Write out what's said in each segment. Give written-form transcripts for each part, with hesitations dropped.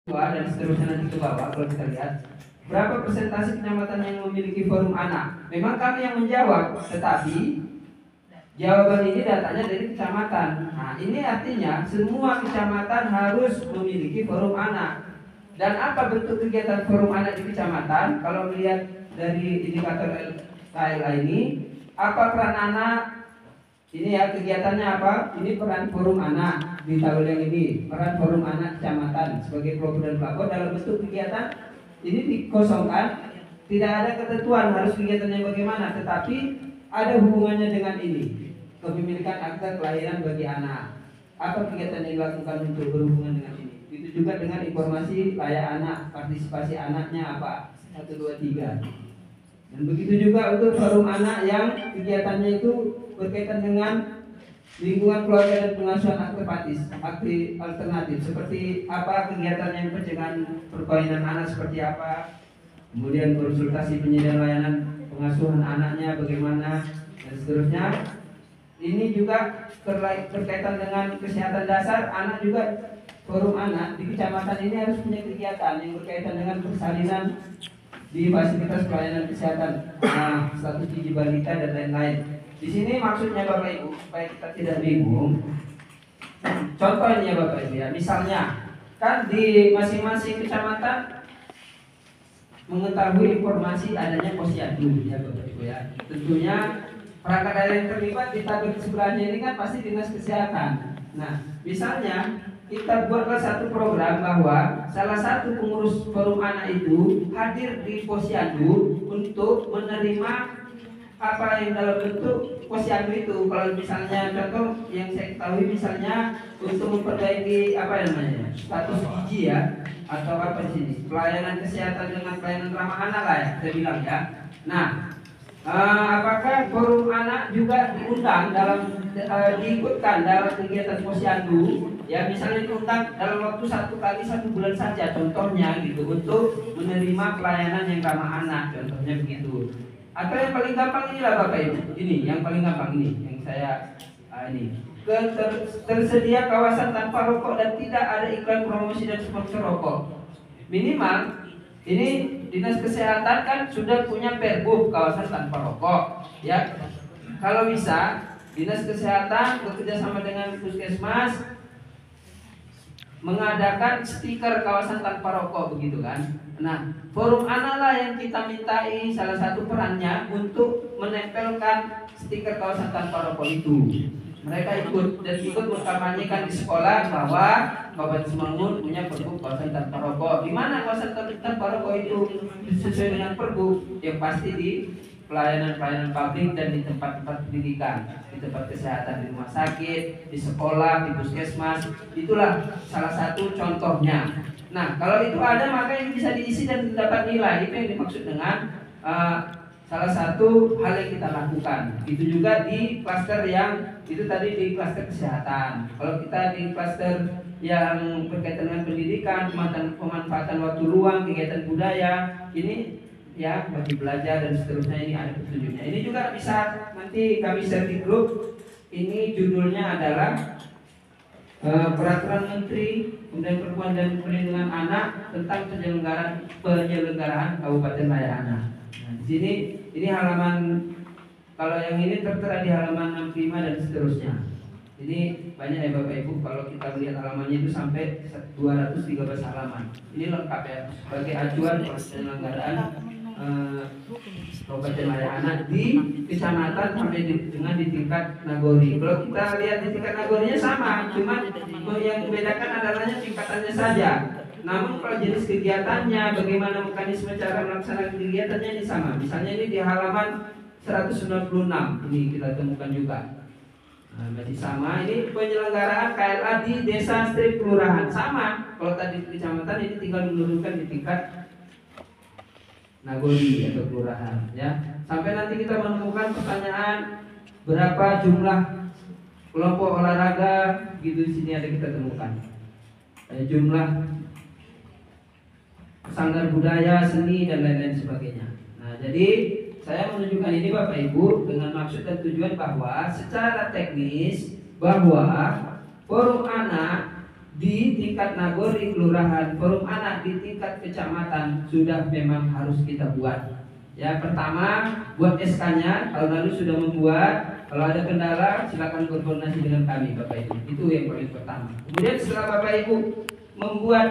dan seterusnya nanti ke bawah. Kalau kita lihat berapa persentase kecamatan yang memiliki forum anak, memang kami yang menjawab, tetapi jawaban ini datanya dari kecamatan. Nah, ini artinya semua kecamatan harus memiliki forum anak. Dan apa bentuk kegiatan forum anak di kecamatan? Kalau melihat dari indikator KLA ini, apa peran anak? Ini ya kegiatannya apa? Ini peran forum anak di tahun yang ini. Peran forum anak kecamatan sebagai pelopor dan pelapor dalam bentuk kegiatan ini dikosongkan. Tidak ada ketentuan harus kegiatannya bagaimana, tetapi ada hubungannya dengan ini. Kepemilikan akta kelahiran bagi anak. Apa kegiatan yang dilakukan untuk berhubungan dengan ini? Itu juga dengan informasi layak anak, partisipasi anaknya apa? 1, 2, 3. Dan begitu juga untuk forum anak yang kegiatannya itu berkaitan dengan lingkungan keluarga dan pengasuhan aktif alternatif. Seperti apa kegiatan yang pencegahan perkawinan anak seperti apa? Kemudian konsultasi penyediaan layanan pengasuhan anaknya bagaimana dan seterusnya. Ini juga berkaitan dengan kesehatan dasar anak juga. Forum anak di kecamatan ini harus punya kegiatan yang berkaitan dengan persalinan di fasilitas pelayanan kesehatan, status gigi balita dan lain-lain. Di sini maksudnya Bapak Ibu supaya kita tidak bingung. Contohnya Bapak Ibu ya, misalnya kan di masing-masing kecamatan mengetahui informasi adanya posyandu ya Bapak Ibu ya. Tentunya perangkat daerah yang terlibat di tabel sebelahnya ini kan pasti dinas kesehatan. Nah, misalnya kita buatlah satu program bahwa salah satu pengurus forum anak itu hadir di posyandu untuk menerima apa yang dalam bentuk posyandu itu. Kalau misalnya contoh yang saya ketahui misalnya untuk memperbaiki apa namanya status gigi ya, atau apa di sini pelayanan kesehatan dengan pelayanan ramah anak lah ya, saya bilang ya. Nah, apakah forum anak juga diundang diikutkan dalam kegiatan posyandu? Ya misalnya diundang dalam waktu 1 kali 1 bulan saja contohnya gitu untuk menerima pelayanan yang ramah anak contohnya begitu. Atau yang paling gampang inilah Bapak Ibu, ini yang paling gampang ini yang saya ini tersedia kawasan tanpa rokok dan tidak ada iklan promosi dan sponsor rokok. Minimal ini dinas kesehatan kan sudah punya pergub kawasan tanpa rokok ya. Kalau bisa dinas kesehatan bekerja sama dengan puskesmas mengadakan stiker kawasan tanpa rokok begitu kan. Nah, forum anak lah yang kita mintai salah satu perannya untuk menempelkan stiker kawasan tanpa rokok itu. Mereka ikut mengkampanyekan di sekolah bahwa Bapak Semangun punya pergub kawasan tanpa rokok. Di mana kawasan tanpa rokok itu sesuai dengan pergub? Yang pasti di pelayanan publik dan di tempat-tempat pendidikan, di tempat kesehatan, di rumah sakit, di sekolah, di puskesmas. Itulah salah satu contohnya. Nah, kalau itu ada maka ini bisa diisi dan dapat nilai. Itu yang dimaksud dengan salah satu hal yang kita lakukan. Itu juga di klaster yang itu tadi di klaster kesehatan. Kalau kita di klaster yang berkaitan dengan pendidikan, pemanfaatan waktu luang, kegiatan budaya, ini ya bagi belajar dan seterusnya ini ada petunjuknya. Ini juga bisa nanti kami share di grup. Ini judulnya adalah Peraturan Menteri Pemberdayaan Perempuan dan Perlindungan Anak tentang penyelenggaraan Kabupaten Layak Anak. Nah, di sini ini halaman, kalau yang ini tertera di halaman 65 dan seterusnya. Ini banyak ya Bapak Ibu, kalau kita lihat halamannya itu sampai 213 halaman. Ini lengkap ya sebagai acuan penyelenggaraan Kabupaten Layak Anak di kecamatan sampai dengan di tingkat nagori. Kalau kita lihat di tingkat nagorinya sama, cuma yang membedakan adalah tingkatannya saja. Namun kalau jenis kegiatannya, bagaimana mekanisme cara melaksanakan kegiatannya ini sama. Misalnya ini di halaman 196 ini kita temukan juga. Nah, masih sama. Ini penyelenggaraan KLA di desa strip kelurahan sama. Kalau tadi di kecamatan ini tinggal menurunkan di tingkat nagori atau kelurahan ya. Sampai nanti kita menemukan pertanyaan berapa jumlah kelompok olahraga gitu, di sini ada kita temukan jumlah sanggar budaya, seni dan lain-lain sebagainya. Nah, jadi saya menunjukkan ini Bapak Ibu dengan maksud dan tujuan bahwa secara teknis bahwa forum anak di tingkat nagori kelurahan, forum anak di tingkat kecamatan sudah memang harus kita buat. Ya, pertama buat SK-nya, tahun lalu sudah membuat. Kalau ada kendala silakan berkoordinasi dengan kami Bapak Ibu. Itu yang paling pertama. Kemudian setelah Bapak Ibu membuat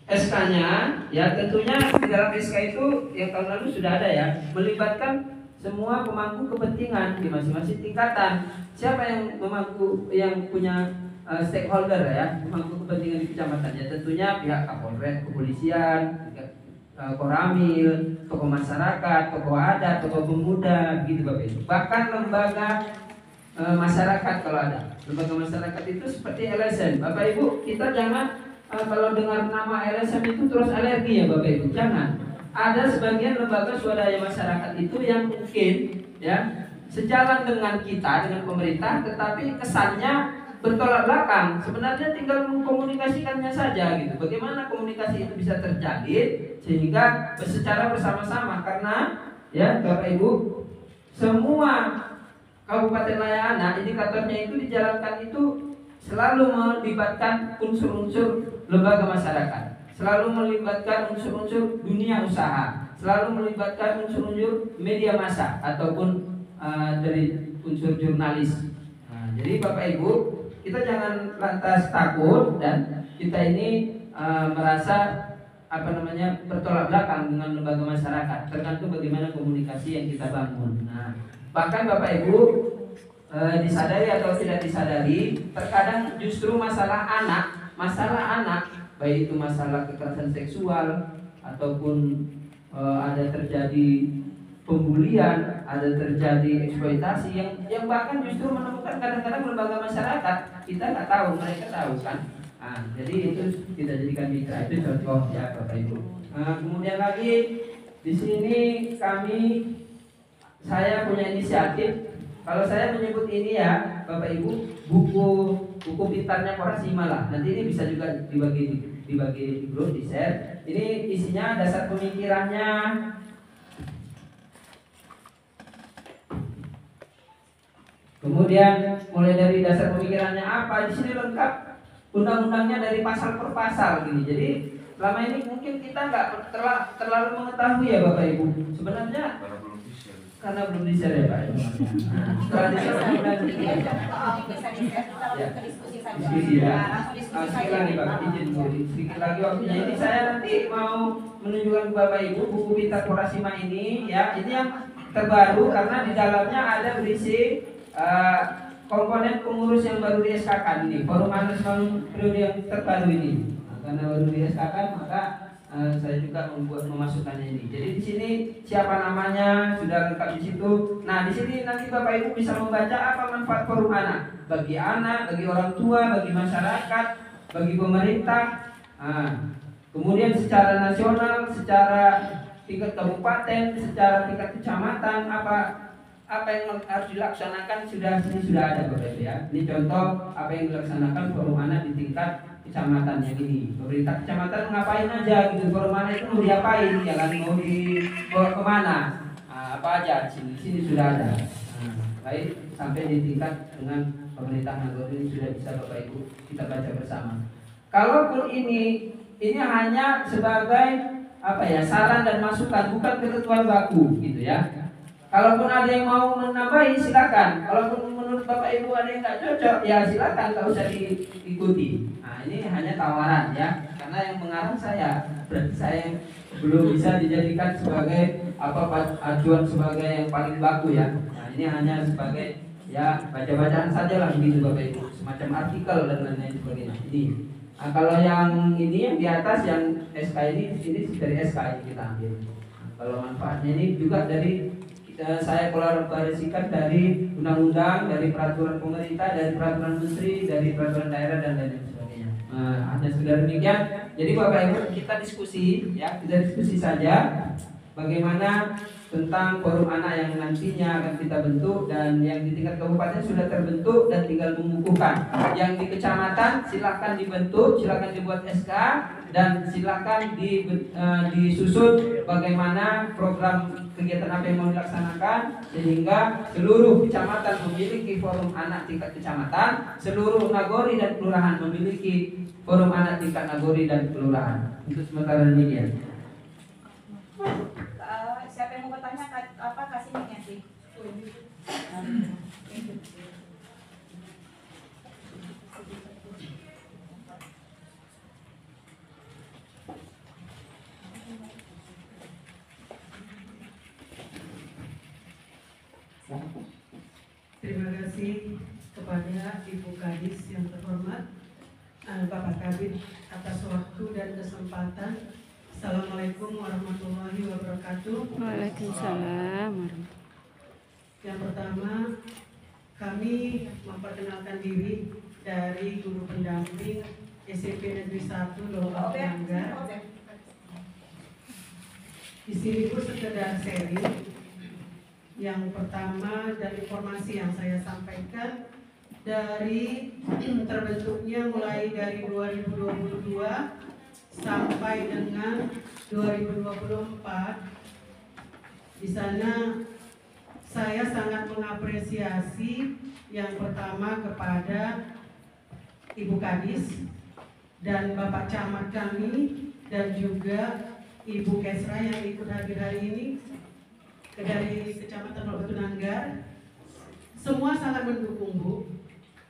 SK-nya, ya tentunya di dalam SK itu yang tahun lalu sudah ada ya, melibatkan semua pemangku kepentingan di masing-masing tingkatan. Siapa yang memangku, yang punya stakeholder ya, pemangku kepentingan di kecamatan ya, tentunya pihak Kapolres, kepolisian, Koramil, tokoh masyarakat, tokoh adat, tokoh pemuda, begitu Bapak Ibu. Bahkan lembaga masyarakat kalau ada. Lembaga masyarakat itu seperti LSM. Bapak Ibu, kita jangan kalau dengar nama LSM itu terus alergi ya Bapak Ibu. Jangan. Ada sebagian lembaga swadaya masyarakat itu yang mungkin ya sejalan dengan kita, dengan pemerintah, tetapi kesannya bertolak belakang. Sebenarnya tinggal mengkomunikasikannya saja gitu. Bagaimana komunikasi itu bisa terjalin sehingga secara bersama-sama, karena ya Bapak Ibu, semua Kabupaten Layana indikatornya itu dijalankan itu selalu melibatkan unsur-unsur lembaga masyarakat, selalu melibatkan unsur-unsur dunia usaha, selalu melibatkan unsur-unsur media massa ataupun dari unsur jurnalis. Jadi Bapak Ibu, kita jangan lantas takut dan kita ini merasa bertolak belakang dengan lembaga masyarakat. Tergantung bagaimana komunikasi yang kita bangun. Nah, bahkan Bapak Ibu disadari atau tidak disadari, terkadang justru masalah anak, baik itu masalah kekerasan seksual ataupun ada terjadi pembulian, ada terjadi eksploitasi yang bahkan justru menemukan kadang-kadang lembaga masyarakat kita nggak tahu, mereka tahu kan. Jadi itu kita jadikan mitra, itu contoh ya Bapak Ibu. Kemudian lagi di sini saya punya inisiatif. Kalau saya menyebut ini ya Bapak Ibu, buku pintarnya Korasima lah. Nanti ini bisa juga dibagi di grup, di share. Ini isinya dasar pemikirannya. Kemudian mulai dari dasar pemikirannya apa, di sini lengkap undang-undangnya dari pasal per pasal gini. Jadi selama ini mungkin kita nggak terlalu mengetahui ya Bapak Ibu. Sebenarnya karena belum di-share ya Pak. Setelah di-share diskusi ya. Sekali lagi Pak, izin sedikit lagi waktunya. Ini saya nanti mau menunjukkan Bapak Ibu buku pintar Korasima ini ya. Ini yang terbaru karena di dalamnya ada berisi komponen pengurus yang baru di SK-kan ini, forum anak periode yang terbaru ini. Karena baru di SK-kan maka saya juga memasukkannya ini. Jadi di sini siapa namanya sudah lengkap di situ. Nah di sini nanti Bapak Ibu bisa membaca apa manfaat forum anak bagi anak, bagi orang tua, bagi masyarakat, bagi pemerintah. Kemudian secara nasional, secara tingkat kabupaten, secara tingkat kecamatan, apa yang harus dilaksanakan sudah ada Bapak Ibu ya. Ini contoh apa yang dilaksanakan forum anak di tingkat kecamatan yang ini. Pemerintah kecamatan ngapain aja gitu, forum anak itu mau diapain ya kan, mau dibawa kemana, apa aja di sini sudah ada. Baik sampai di tingkat dengan pemerintah nagari ini sudah bisa Bapak Ibu kita baca bersama. Kalaupun ini hanya sebagai saran dan masukan, bukan ketentuan baku gitu ya. Kalaupun ada yang mau menambahi silakan. Kalaupun menurut Bapak Ibu ada yang nggak cocok ya silakan, nggak usah diikuti. Nah ini hanya tawaran ya, karena yang mengarang saya, berarti saya belum bisa dijadikan sebagai acuan sebagai yang paling baku ya. Nah ini hanya sebagai ya baca-bacaan saja lah begitu Bapak Ibu, semacam artikel dan lain-lain sebagainya. Ini. Nah, kalau yang ini yang di atas yang SK ini dari SK ini kita ambil. Nah, kalau manfaatnya ini juga dari saya kolaborasikan dari undang-undang, dari peraturan pemerintah, dari peraturan menteri, dari peraturan daerah dan lain sebagainya. Hanya sekedar demikian. Jadi Bapak Ibu kita diskusi ya, kita diskusi saja. bagaimana tentang forum anak yang nantinya akan kita bentuk, dan yang di tingkat kabupaten sudah terbentuk dan tinggal mengukuhkan. Yang di kecamatan silakan dibentuk, silakan dibuat SK, dan silakan disusun bagaimana program kegiatan apa yang mau dilaksanakan, sehingga seluruh kecamatan memiliki forum anak tingkat kecamatan, seluruh nagori dan kelurahan memiliki forum anak tingkat nagori dan kelurahan. Untuk sementara demikian. Siapa yang mau bertanya apa kasih mic-nya sih? Terima kasih kepada Ibu Kadis yang terhormat, Bapak Kabid atas waktu dan kesempatan. Assalamualaikum warahmatullahi wabarakatuh. Waalaikumsalam. Yang pertama, kami memperkenalkan diri dari guru pendamping SMP Negeri 1 Lomba Nanggar. Di sini pun sekedar sharing. Yang pertama, dari informasi yang saya sampaikan dari terbentuknya mulai dari 2022 sampai dengan 2024, di sana saya sangat mengapresiasi yang pertama kepada Ibu Kadis dan Bapak Camat kami, dan juga Ibu Kesra yang ikut hadir hari ini dari Kecamatan Lomba Nanggar. Semua sangat mendukung, Bu,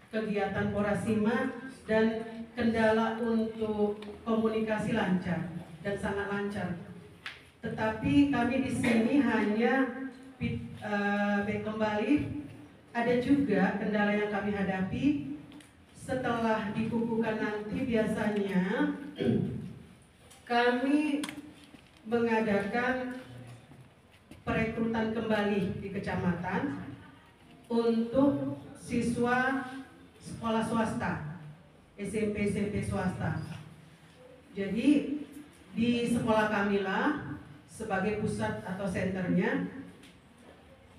kegiatan Porasima, dan kendala untuk komunikasi lancar dan sangat lancar. Tetapi kami di sini hanya kembali ada juga kendala yang kami hadapi setelah dikukuhkan nanti. Biasanya kami mengadakan perekrutan kembali di kecamatan untuk siswa sekolah swasta, SMP swasta. Jadi di sekolah kamilah sebagai pusat atau senternya.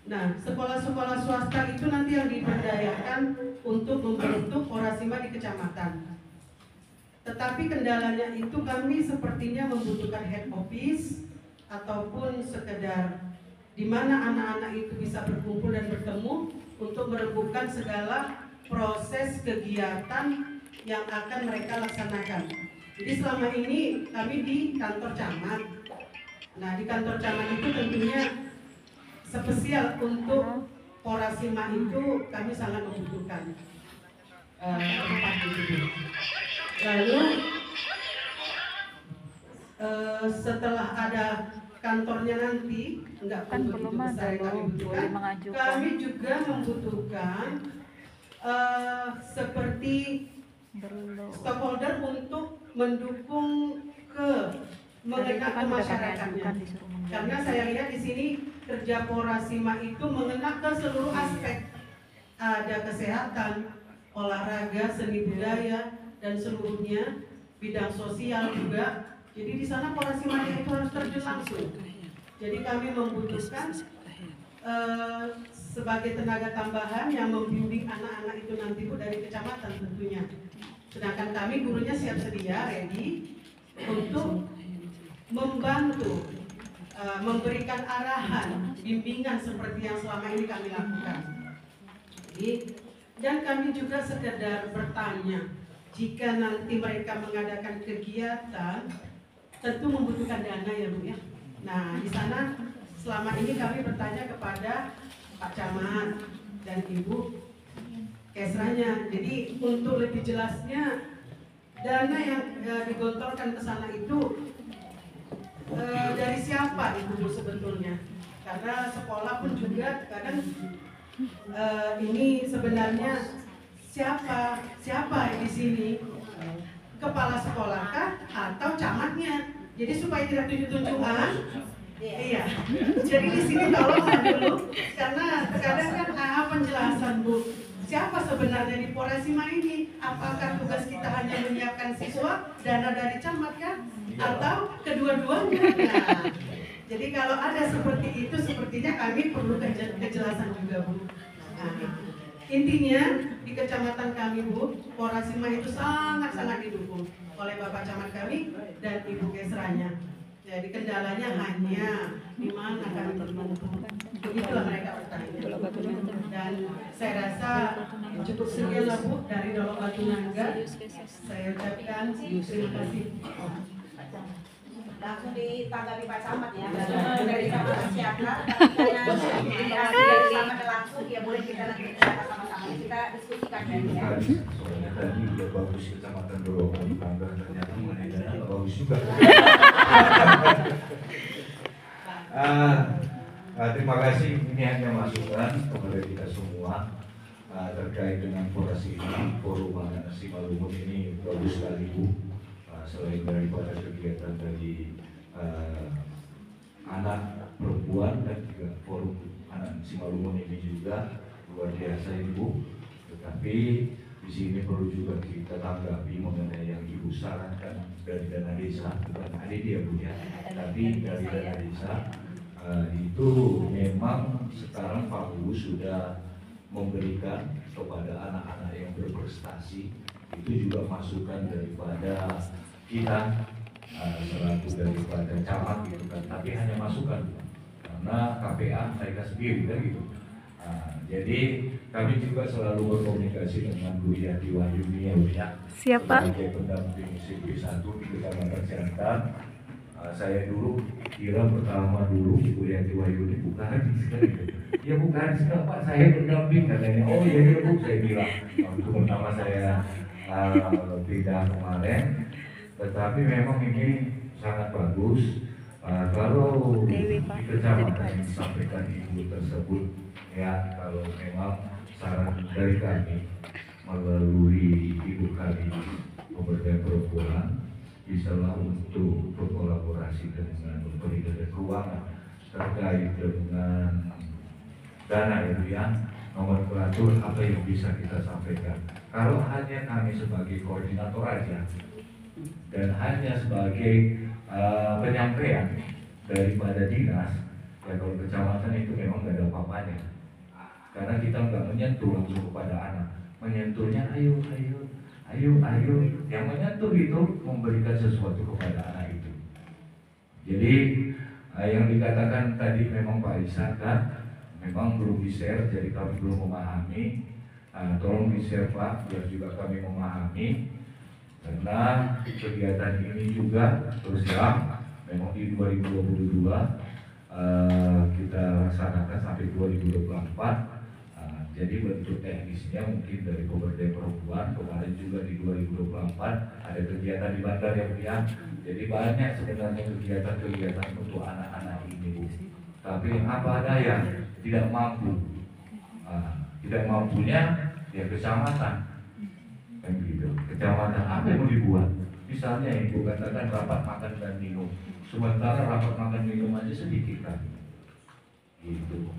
Nah, sekolah-sekolah swasta itu nanti yang diberdayakan untuk membentuk Porasima di kecamatan. Tetapi kendalanya itu kami sepertinya membutuhkan head office ataupun sekedar di mana anak-anak itu bisa berkumpul dan bertemu untuk merembukan segala proses kegiatan yang akan mereka laksanakan. Jadi selama ini kami di kantor camat. Nah, di kantor camat itu tentunya spesial untuk Porasima itu kami sangat membutuhkan tempat itu. Lalu setelah ada kantornya nanti, enggak Kan begitu belum besar ada, kami butuhkan. mengajukan. Kami juga membutuhkan seperti stakeholder untuk mendukung mengena ke masyarakatnya. Karena saya lihat di sini kerja Porasima itu mengena ke seluruh aspek. Ada kesehatan, olahraga, seni budaya, dan seluruhnya, bidang sosial juga. Jadi di sana Porasima itu harus terjun langsung. Jadi kami membutuhkan sebagai tenaga tambahan yang membimbing anak-anak itu nanti Bu dari kecamatan tentunya. Sedangkan kami gurunya siap sedia, ready untuk membantu memberikan arahan, bimbingan seperti yang selama ini kami lakukan. Jadi, dan kami juga sekedar bertanya, jika nanti mereka mengadakan kegiatan, tentu membutuhkan dana ya Bu ya. Nah, di sana selama ini kami bertanya kepada Pak Camat dan Ibu Kesranya. Jadi untuk lebih jelasnya, dana yang digelontorkan ke sana itu dari siapa itu Bu sebetulnya? Karena sekolah pun juga kadang ini sebenarnya siapa di sini? Kepala sekolahkah atau camatnya? Jadi supaya tidak tunjuk-tunjukkan. Iya. Jadi di sini tolong dulu, karena kadang kan penjelasan Bu. Siapa sebenarnya di Porasima ini? Apakah tugas kita hanya menyiapkan siswa, dana dari camat kan? Atau kedua-duanya? Nah, Jadi kalau ada seperti itu, sepertinya kami perlu kejelasan juga, Bu. Nah, intinya di kecamatan kami, Bu, Porasima itu sangat-sangat didukung oleh Bapak Camat kami dan Ibu Kesranya. Jadi kendalanya hanya di mana kami berkumpul. Begitulah mereka bertanya. Dan saya rasa cukup sekian lah, Bu, dari Dolok Batu Nangga. Saya ucapkan terima kasih. Langsung ditanggapi Pak Camat ya. Dari Camat siapa? Dari Camat langsung ya boleh kita nanti sama-sama kita diskusikan ya. Soalnya tadi udah bagus kecamatan Dolok Bangga, ternyata mengenai dana bagus juga. Terima kasih, ini hanya masukan kepada kita semua terkait dengan forum Simalungun ini bagus sekali, Bu. Selain daripada kegiatan dari anak perempuan dan juga forum anak Simalungun ini juga luar biasa, Ibu. Tetapi di sini perlu juga kita tanggapi mengenai yang Ibu sarankan dari dana desa, bukan ada dia, Bu, ya, tapi dari dana desa. Itu memang sekarang Pak Bu sudah memberikan kepada anak-anak yang berprestasi, itu juga masukan daripada kita selaku daripada camat gitu kan, tapi hanya masukan karena KPA mereka sendiri kan gitu. Jadi kami juga selalu berkomunikasi dengan Bu Yati Wahyuni ya, siapa sebagai pendamping CP1 di Kecamatan Siantar. Saya dulu kira pertama dulu Bu Yati Wahyuni bukan hadis kan gitu. Ya bukan hadis, Pak, saya pendamping katanya. Oh iya iya, Bu, saya bilang waktu pertama saya pindah kemarin. Tetapi memang ini sangat bagus. Kalau di kecamatan yang disampaikan Ibu tersebut, ya kalau memang saran dari kami melalui Ibu kami Pemberdayaan Perempuan, bisalah untuk berkolaborasi dengan Kementerian dan Keuangan terkait dengan dana itu ya, nomenklatur apa yang bisa kita sampaikan. Kalau hanya kami sebagai koordinator aja dan hanya sebagai penyampaian daripada dinas, ya kalau kecamatan itu memang nggak ada apa-apanya, karena kita nggak menyentuh langsung kepada anak, menyentuhnya ayo, yang menyentuh itu memberikan sesuatu kepada anak itu. Jadi yang dikatakan tadi memang Pak Isa kan, memang belum di-share, jadi kami belum memahami. Tolong di-share Pak, biar juga kami memahami. Karena kegiatan ini juga terus terang memang di 2022 kita laksanakan sampai 2024. Jadi bentuk teknisnya mungkin dari Pemberdayaan Perempuan kemarin juga di 2024 ada kegiatan di Bandar ya. Jadi banyak sebenarnya kegiatan-kegiatan untuk anak-anak ini, Bu. Tapi apa daya tidak mampu, tidak mampunya ya kecamatan. Gitu. Kecamatan apa yang mau dibuat? Misalnya Ibu katakan rapat makan dan minum, sementara rapat makan minum aja sedikit kan, gitu,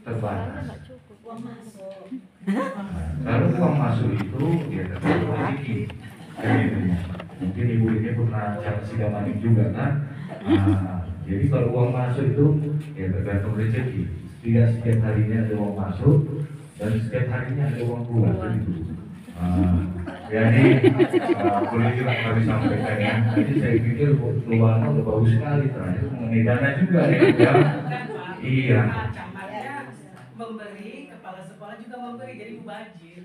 terbatas. Kalau uang masuk itu ya tergantung rezeki, mungkin Ibu ini pernah sidang maning juga kan. Jadi kalau uang masuk itu ya tergantung rezeki, tidak setiap harinya ada uang masuk dan setiap harinya ada uang keluar gitu. Jadi boleh juga kami sampaikan ya. Jadi saya pikir luarnya udah bagus sekali, terakhir mengenai dana juga ya. Iya. Camatnya memberi, kepala sekolah juga memberi, jadi mubazir.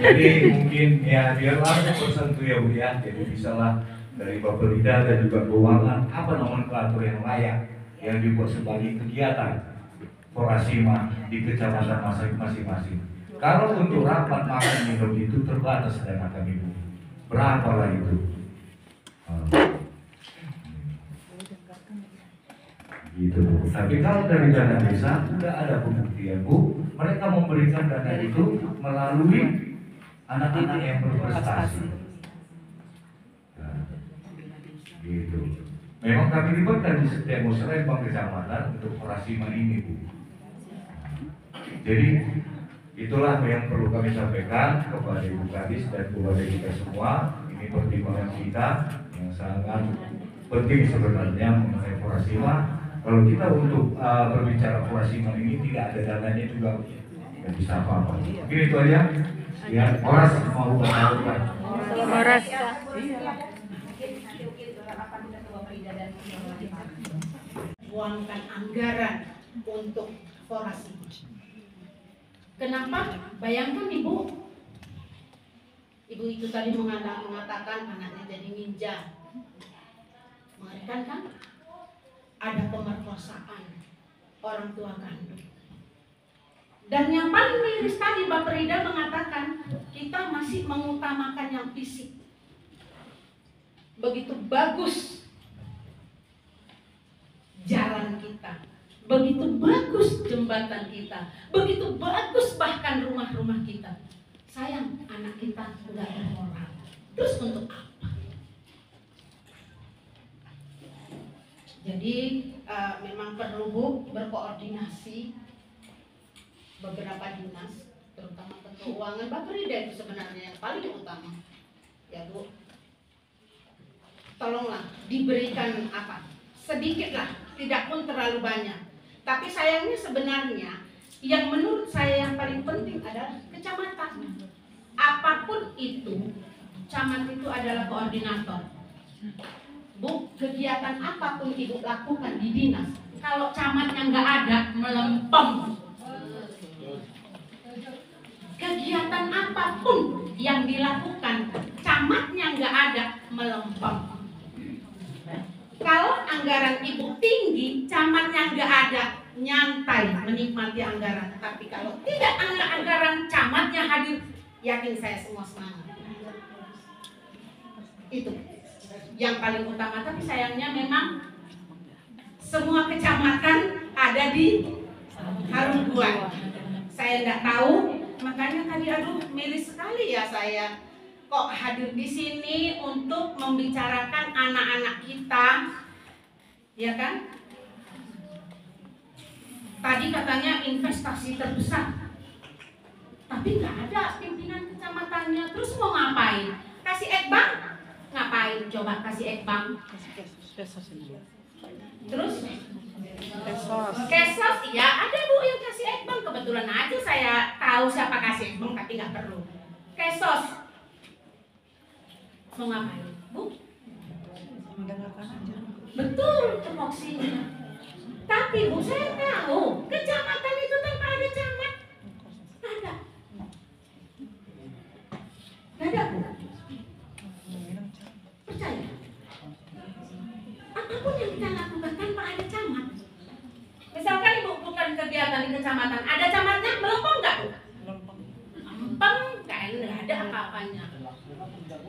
Jadi mungkin ya biar langsung tersentuh ya Bu ya. Jadi bisalah dari Bapak Lida dan juga keuangan apa nomenklatur yang layak yang dibuat sebagai kegiatan Porasima di kecamatan masing-masing. Kalau untuk rapat makan minum itu terbatas dana kami, Bu. Berapa lah itu? Gitu, Bu. Tapi kalau dari dana desa sudah ada pembuktian, Bu. Mereka memberikan dana itu melalui anak-anak yang berprestasi. Gitu. Memang kami libatkan di setiap musyawarah kecamatan untuk Porasima ini, Bu. Jadi itulah yang perlu kami sampaikan kepada Ibu Kadis dan kepada kita semua. Ini pertimbangan kita yang sangat penting sebenarnya mengenai Forasima. Kalau kita untuk berbicara Forasima ini tidak ada dananya juga nggak bisa apa-apa. Mungkin itu aja. Ya, Horas mau bertaruhan. Horas. Buangkan anggaran untuk Forasima. Kenapa? Bayangkan Ibu itu tadi mengatakan anaknya jadi ninja. Mengerikan kan? Ada pemerkosaan orang tua kandung. Dan yang paling miris tadi Bapak Rida mengatakan kita masih mengutamakan yang fisik. Begitu bagus jalan kita, begitu bagus jembatan kita, begitu bagus bahkan rumah-rumah kita. Sayang anak kita nggak ada moral. Terus untuk apa? Jadi memang perlu Bu berkoordinasi beberapa dinas, terutama keuangan. Bapak Rida itu sebenarnya yang paling utama, ya Bu. Tolonglah diberikan apa? Sedikitlah, tidak pun terlalu banyak. Tapi sayangnya sebenarnya yang menurut saya yang paling penting adalah kecamatan. Apapun itu, camat itu adalah koordinator. Bu, kegiatan apapun Ibu lakukan di dinas, kalau camatnya nggak ada, melempem. Kegiatan apapun yang dilakukan, camatnya nggak ada, melempem. Kalau anggaran Ibu tinggi, camatnya nggak ada, nyantai menikmati anggaran. Tapi kalau tidak ada anggaran, camatnya hadir, yakin saya semua semangat. Itu yang paling utama. Tapi sayangnya memang semua kecamatan ada di Harumbuan. Saya nggak tahu, makanya tadi aduh miris sekali ya saya kok hadir di sini untuk membicarakan anak-anak kita, ya kan? Tadi katanya investasi terbesar, tapi nggak ada pimpinan kecamatannya. Terus mau ngapain? Kasih ekbang? Ngapain? Coba kasih ekbang. Terus? Kesos, ya ada Bu yang kasih ekbang. Kebetulan aja saya tahu siapa kasih ekbang, tapi nggak perlu. Kesos. Mau ngapain, Bu? Betul, tupoksinya. Tapi Bu, saya tahu kecamatan itu tanpa ada camat, ada. Ada Bu. Percaya. Apapun yang kita lakukan tanpa ada camat. Misalkan Ibu bukan kegiatan di kecamatan, ada camatnya, melempem nggak Bu? Melempem, nggak ada apa-apanya.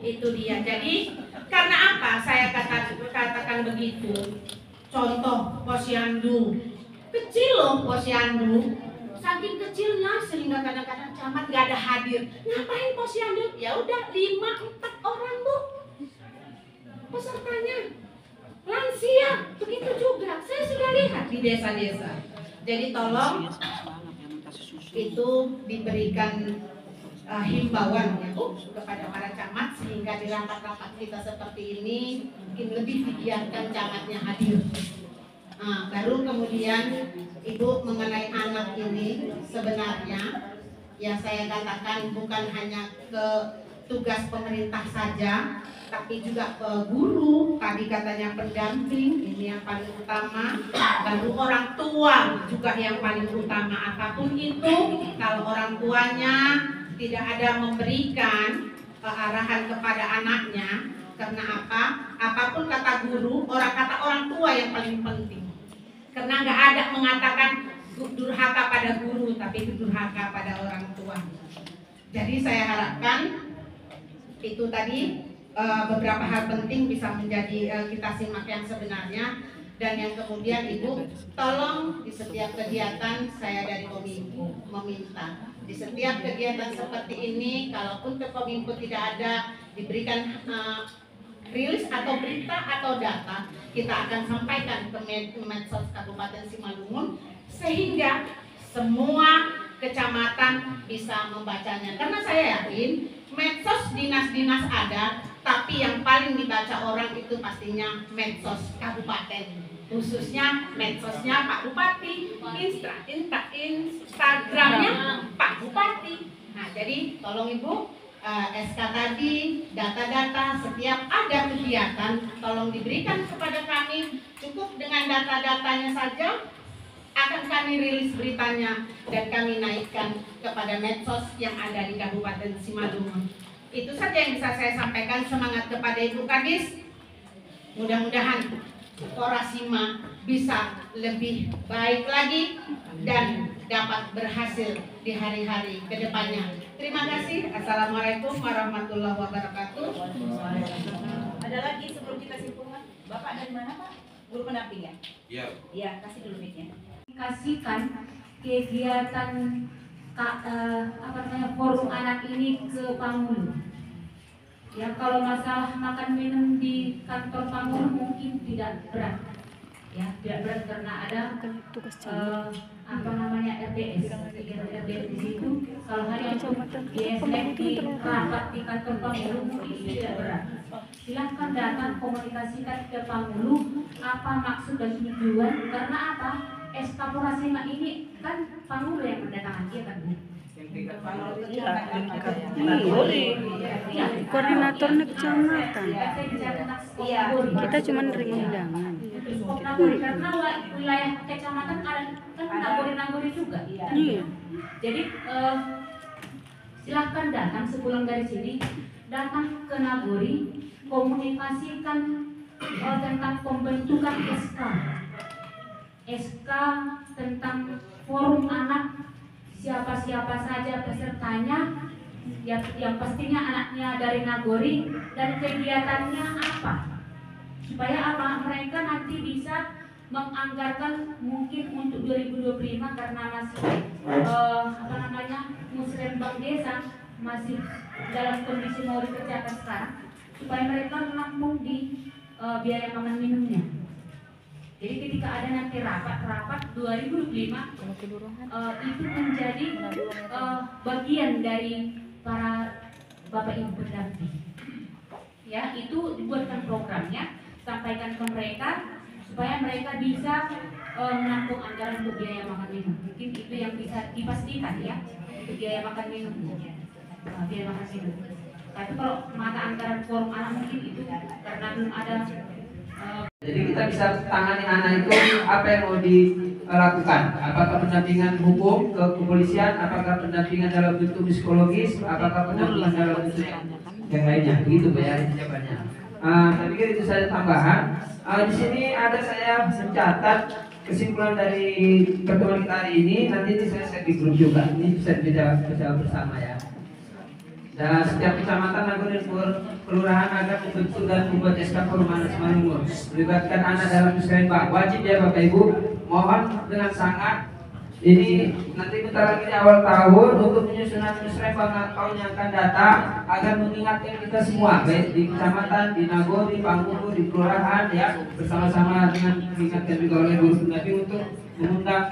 Itu dia. Jadi karena apa saya katakan begitu? Contoh Posyandu, kecil loh Posyandu, saking kecilnya sehingga kadang-kadang camat nggak ada hadir. Ngapain Posyandu? Ya udah 5-4 orang Bu pesertanya, lansia begitu juga. Saya sudah lihat di desa-desa. Jadi tolong itu diberikan himbauan ya Bu kepada para camat, sehingga di rapat-rapat kita seperti ini mungkin lebih dibiarkan camatnya hadir. Nah, baru kemudian Ibu mengenai anak ini sebenarnya ya saya katakan bukan hanya ke tugas pemerintah saja, tapi juga ke guru, tadi katanya pendamping, ini yang paling utama. Baru orang tua juga yang paling utama. Apapun itu, kalau orang tuanya tidak ada memberikan arahan kepada anaknya, karena apa? Apapun kata guru, kata orang tua yang paling penting. Karena nggak ada mengatakan durhaka pada guru, tapi durhaka pada orang tua. Jadi saya harapkan itu tadi beberapa hal penting bisa menjadi kita simak yang sebenarnya. Dan yang kemudian Ibu tolong di setiap kegiatan, saya dari Kominfo meminta di setiap kegiatan seperti ini, kalaupun ke Kominfo tidak ada diberikan rilis atau berita atau data, kita akan sampaikan ke medsos Kabupaten Simalungun, sehingga semua kecamatan bisa membacanya. Karena saya yakin medsos dinas-dinas ada, tapi yang paling dibaca orang itu pastinya medsos kabupaten, khususnya medsosnya Pak Bupati, Instagramnya Pak Bupati. Nah, jadi tolong Ibu, SK tadi, data-data setiap ada kegiatan tolong diberikan kepada kami, cukup dengan data-datanya saja akan kami rilis beritanya dan kami naikkan kepada medsos yang ada di Kabupaten Simalungun. Itu saja yang bisa saya sampaikan. Semangat kepada Ibu Kadis, mudah-mudahan Korasima bisa lebih baik lagi dan dapat berhasil di hari-hari ke depannya. Terima kasih. Assalamualaikum warahmatullahi wabarakatuh. Ada lagi sebelum kita simpulkan? Bapak dari mana Pak? Guru pendamping ya? Iya. Iya, kasih dulu mic-nya. Kasihkan kegiatan forum anak ini ke Pangulu. Ya, kalau masalah makan minum di kantor Pangulu mungkin tidak berat. Ya, tidak berat karena ada RDS. RDS di situ. Kalau hari itu ISF di rapat di kantor Pangulu mungkin tidak berat. Silahkan datang komunikasikan ke Pangulu apa maksud dan tujuan, karena apa? SK Korasima ini kan Pangulu yang mendatangkan dia kan Bu. Koordinatornya kecamatan. Kita cuma nerima undangan. Karena wilayah kecamatan ada kan nagori juga. Iya. Jadi silahkan datang sepulang dari sini, datang ke Nagori, komunikasikan tentang pembentukan SK tentang forum anak, siapa-siapa saja pesertanya, yang pastinya anaknya dari Nagori dan kegiatannya apa, supaya apa mereka nanti bisa menganggarkan mungkin untuk 2025 karena masih musrembang desa masih dalam kondisi mau dikerjakan sekarang, supaya mereka menampung di biaya makan minumnya. Jadi ketika ada nanti rapat 2025 itu menjadi bagian dari para Bapak Ibu pendamping. Ya, itu dibuatkan programnya, sampaikan ke mereka supaya mereka bisa menampung anggaran untuk biaya makan minum. Mungkin itu yang bisa dipastikan ya, untuk biaya makan minum. Biaya makan minum. Tapi kalau mata anggaran forum anak mungkin itu karena belum ada. Jadi kita bisa tangani anak itu apa yang mau dilakukan, apakah pendampingan hukum ke kepolisian, apakah pendampingan dalam bentuk psikologis, apakah pendampingan dalam bentuk yang lainnya, begitu Pak ya jawabannya. Saya pikir itu saja tambahan. Di sini ada saya mencatat kesimpulan dari pertemuan kita hari ini, nanti ini saya share di grup juga, ini bisa dibaca bersama ya. Dan setiap kecamatan Nagori kelurahan agar membentuk dan membuat SK forum anak Simalungun, melibatkan anak dalam musrembang. Wajib ya Bapak Ibu, mohon dengan sangat. Ini nanti bentar lagi di awal tahun untuk penyusunan musrembang tahun yang akan datang, agar mengingatkan kita semua, baik di kecamatan, di Nagori, Pangulu, di kelurahan ya, bersama-sama dengan diingatkan juga oleh guru pendamping untuk mengundang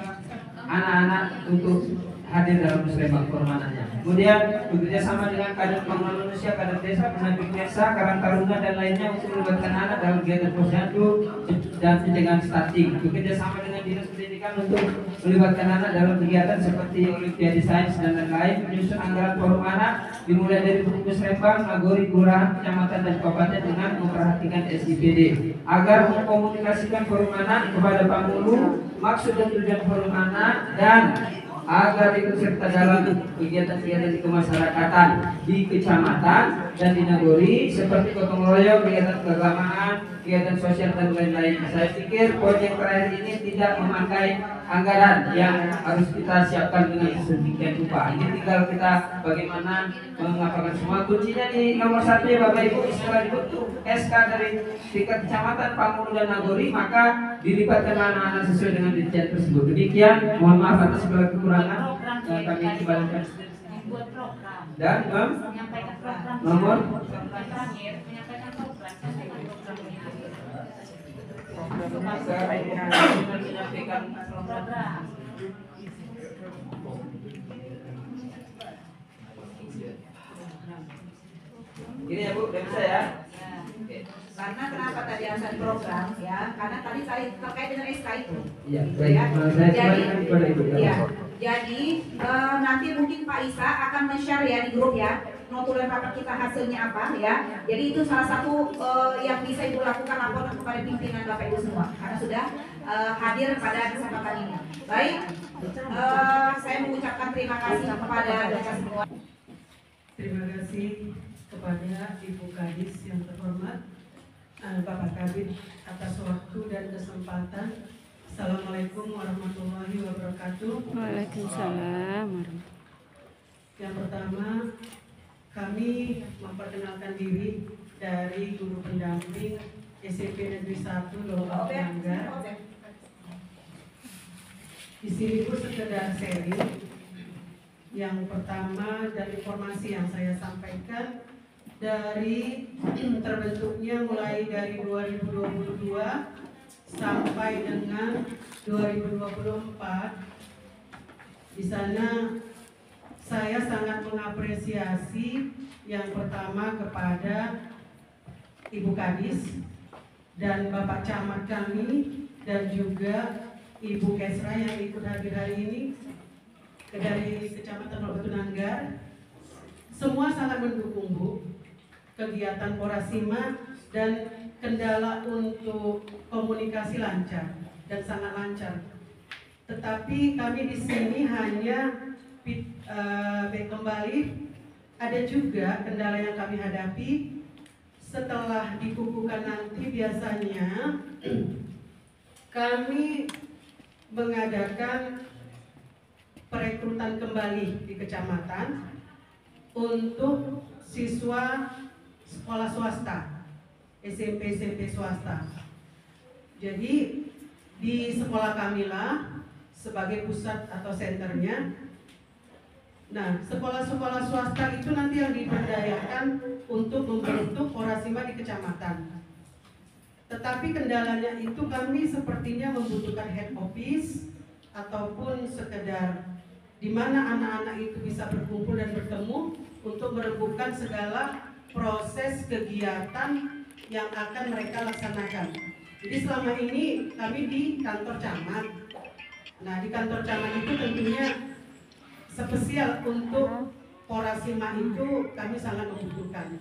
anak-anak untuk hadir dalam musrembang forum anaknya. Kemudian bekerja sama dengan kader pembangunan manusia, kader desa, pendamping desa, karang taruna dan lainnya untuk melibatkan anak dalam kegiatan posyandu dan pencegahan stunting. Bekerja sama dengan dinas pendidikan untuk melibatkan anak dalam kegiatan seperti Olimpiade Sains dan lain-lain. Menyusun anggaran forum anak dimulai dari musrembang, Nagori, kelurahan, kecamatan dan kabupaten dengan memperhatikan SIPD agar mengkomunikasikan forum anak kepada Pangulu, maksud dan tujuan forum anak, dan agar ikut serta dalam kegiatan-kegiatan di kemasyarakatan di kecamatan dan di Nagori seperti gotong royong, kegiatan keagamaan, kegiatan sosial dan lain-lain. Saya pikir proyek terakhir ini tidak memakai anggaran yang harus kita siapkan dengan sedemikian rupa. Ini tinggal kita bagaimana mengapakan semua. Kuncinya di nomor 1 ya Bapak Ibu, setelah dibentuk SK dari tingkat kecamatan, Pangulu dan Nagori, maka dilibatkan anak-anak sesuai dengan dirjen tersebut. Demikian, mohon maaf atas segala kekurangan kami kembalikan. Buat program Dan menyampaikan program nomor terakhir, menyampaikan program menyampaikan program. Gini ya Bu, udah bisa ya? Ya. Karena kenapa tadi harus ada program ya? Karena tadi saya terkait dengan SK itu. Iya, Ya. saya kembalikan kepada Ibu. Iya. Jadi nanti mungkin Pak Isa akan men-share ya di grup ya notulen rapat kita hasilnya apa ya. Jadi itu salah satu yang bisa Ibu lakukan laporan kepada pimpinan Bapak Ibu semua karena sudah hadir pada kesempatan ini. Baik, saya mengucapkan terima kasih kepada mereka semua. Terima kasih kepada Ibu Kadis yang terhormat, Bapak Kabid atas waktu dan kesempatan. Assalamualaikum warahmatullahi wabarakatuh. Waalaikumsalam. Yang pertama, kami memperkenalkan diri dari guru pendamping SMP Negeri 1 Lomba Nanggar. Di sini pun sekedar sharing. Yang pertama dan informasi yang saya sampaikan dari terbentuknya mulai dari 2022 sampai dengan 2024. Di sana saya sangat mengapresiasi yang pertama kepada Ibu Kadis dan Bapak Camat kami dan juga Ibu Kesra yang ikut hadir hari ini dari Kecamatan Lomba Nanggar. Semua sangat mendukung Bu kegiatan Porasima dan kendala untuk komunikasi lancar dan sangat lancar. Tetapi kami di sini hanya kembali ada juga kendala yang kami hadapi setelah dikukuhkan nanti. Biasanya kami mengadakan perekrutan kembali di kecamatan untuk siswa sekolah swasta, SMP swasta. Jadi di sekolah kamilah sebagai pusat atau senternya. Nah, sekolah-sekolah swasta itu nanti yang diberdayakan untuk membentuk Porasima di kecamatan. Tetapi kendalanya itu kami sepertinya membutuhkan head office ataupun sekedar di mana anak-anak itu bisa berkumpul dan bertemu untuk merembukkan segala proses kegiatan yang akan mereka laksanakan. Jadi selama ini kami di kantor camat. Nah, di kantor camat itu tentunya spesial untuk Porasima itu kami sangat membutuhkan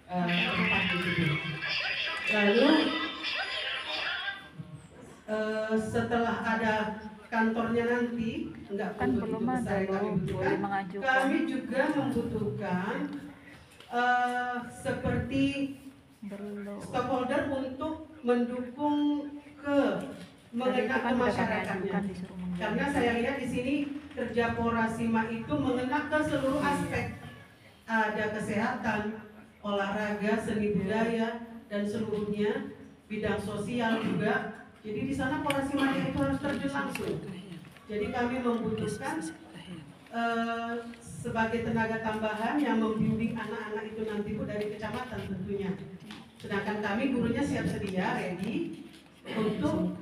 tempat itu. Lalu setelah ada kantornya nanti, enggak Kan begitu belum besar yang ada kami loh, butuhkan. boleh mengajukan. Kami juga membutuhkan seperti stakeholder untuk mendukung mengena ke masyarakatnya. Karena saya lihat di sini kerja Porasima itu mengena ke seluruh aspek. Ada kesehatan, olahraga, seni budaya dan seluruhnya, bidang sosial juga. Jadi di sana Porasima itu harus terjun langsung. Jadi kami membutuhkan sebagai tenaga tambahan yang membimbing anak-anak itu nanti Bu dari kecamatan tentunya. Sedangkan kami gurunya siap sedia, ready untuk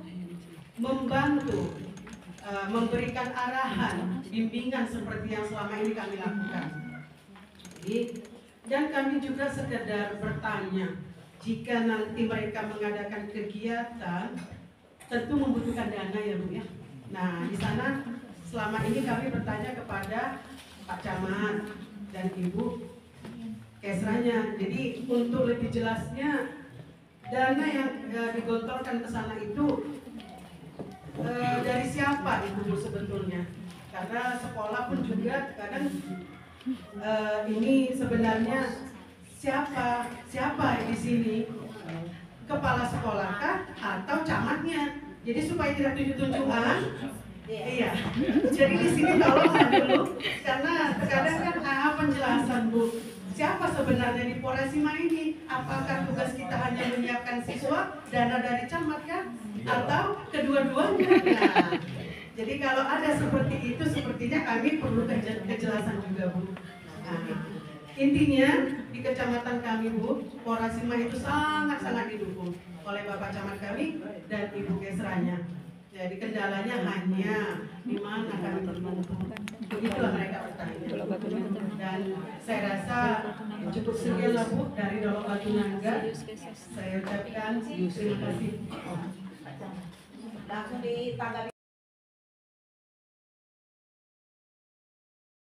membantu memberikan arahan, bimbingan seperti yang selama ini kami lakukan. Jadi, dan kami juga sekedar bertanya, jika nanti mereka mengadakan kegiatan, tentu membutuhkan dana ya Bu ya. Nah, di sana selama ini kami bertanya kepada Pak Camat dan Ibu Kesranya. Jadi untuk lebih jelasnya, dana yang digelontorkan ke sana itu dari siapa itu sebetulnya? Karena sekolah pun juga kadang ini sebenarnya siapa di sini? Kepala sekolah kah atau camatnya? Jadi supaya tidak tunjuk-tunjukkan. Iya. Jadi di sini tolong dulu karena kadang kan penjelasan Bu. Siapa sebenarnya di Porasima ini? Apakah tugas kita hanya menyiapkan siswa, dana dari camat kan? Atau kedua-duanya? Nah, jadi kalau ada seperti itu, sepertinya kami perlu kejelasan juga Bu. Nah, intinya di kecamatan kami Bu, Porasima itu sangat-sangat didukung oleh Bapak Camat kami dan Ibu Kesranya. Jadi kendalanya hanya di mana kami berkumpul. Begitulah mereka bertanya. Dan saya rasa cukup sekian lah Bu dari Dolok Batu Nangga. Saya ucapkan terima kasih. Langsung ditanggapi.